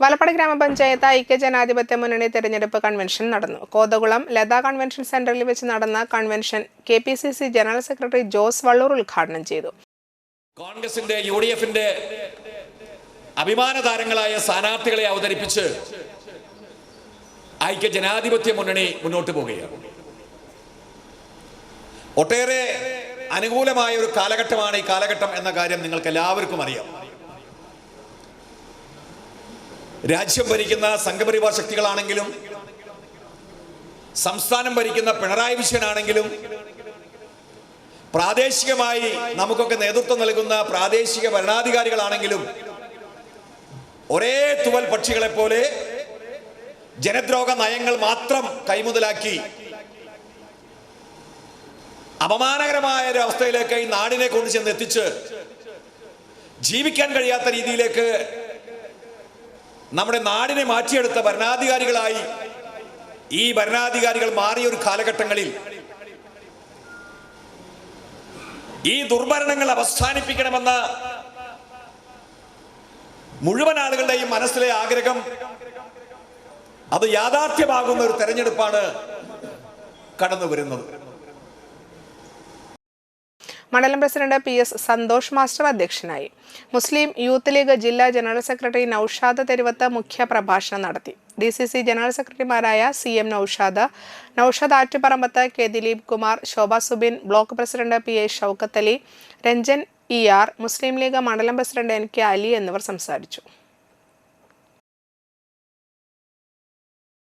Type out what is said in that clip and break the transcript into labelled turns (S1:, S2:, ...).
S1: വലപ്പടി ഗ്രാമപഞ്ചായത്ത് ഐക്യജനാധിപത്യ മുന്നണി തെരഞ്ഞെടുപ്പ് കൺവെൻഷൻ നടന്നു. കോതകുളം ലതാ കൺവെൻഷൻ സെന്ററിൽ വെച്ച് നടന്ന convention KPCC general secretary Jose Vallur ഉദ്ഘാടനം ചെയ്തു.
S2: കോൺഗ്രസിന്റെ യുഡിഎഫിന്റെ അഭിമാന താരങ്ങളായ സ്ഥാനാർത്ഥികളെ അവതരിപ്പിച്ച് ഐക്യജനാധിപത്യ മുന്നണി മുന്നോട്ട് പോവുകയാണ്. ഒട്ടേറെ അനുകൂലമായ ഒരു കാലഘട്ടമാണ് ഈ കാലഘട്ടം എന്ന കാര്യം നിങ്ങൾക്ക് എല്ലാവർക്കും അറിയാം. രാജ്യം ഭരിക്കുന്ന സംഘപരിവാർ ശക്തികളാണെങ്കിലും സംസ്ഥാനം ഭരിക്കുന്ന പിണറായി വിജയനാണെങ്കിലും പ്രാദേശികമായി നമുക്കൊക്കെ നേതൃത്വം നൽകുന്ന പ്രാദേശിക ഭരണാധികാരികളാണെങ്കിലും ഒരേ തുവൽ പക്ഷികളെ പോലെ ജനദ്രോഹ നയങ്ങൾ മാത്രം കൈമുതലാക്കി അപമാനകരമായ ഒരു അവസ്ഥയിലേക്ക് ഈ നാടിനെ കൊണ്ടുചെന്ന് എത്തിച്ച് ജീവിക്കാൻ കഴിയാത്ത രീതിയിലേക്ക് നമ്മുടെ നാടിനെ മാറ്റിയെടുത്ത ഭരണാധികാരികളായി ഈ ഭരണാധികാരികൾ മാറിയ ഒരു കാലഘട്ടങ്ങളിൽ ഈ ദുർഭരണങ്ങൾ അവസാനിപ്പിക്കണമെന്ന മുഴുവൻ ആളുകളുടെയും മനസ്സിലെ ആഗ്രഹം അത് യാഥാർത്ഥ്യമാകുന്ന ഒരു തെരഞ്ഞെടുപ്പാണ് കടന്നു വരുന്നത്.
S1: മണ്ഡലം പ്രസിഡന്റ് PS സന്തോഷ് മാസ്റ്റർ അധ്യക്ഷനായി. മുസ്ലിം യൂത്ത് ലീഗ് ജില്ലാ ജനറൽ സെക്രട്ടറി നൌഷാദ് തെരുവത്ത് മുഖ്യ പ്രഭാഷണം നടത്തി. DCC ജനറൽ സെക്രട്ടറിമാരായ CM Naushad Attuparambath, K Dileep Kumar, Shobha Subin, block president PA Shoukath Ali, Ranjan ER, Muslim League മണ്ഡലം പ്രസിഡന്റ് NK അലി എന്നിവർ സംസാരിച്ചു.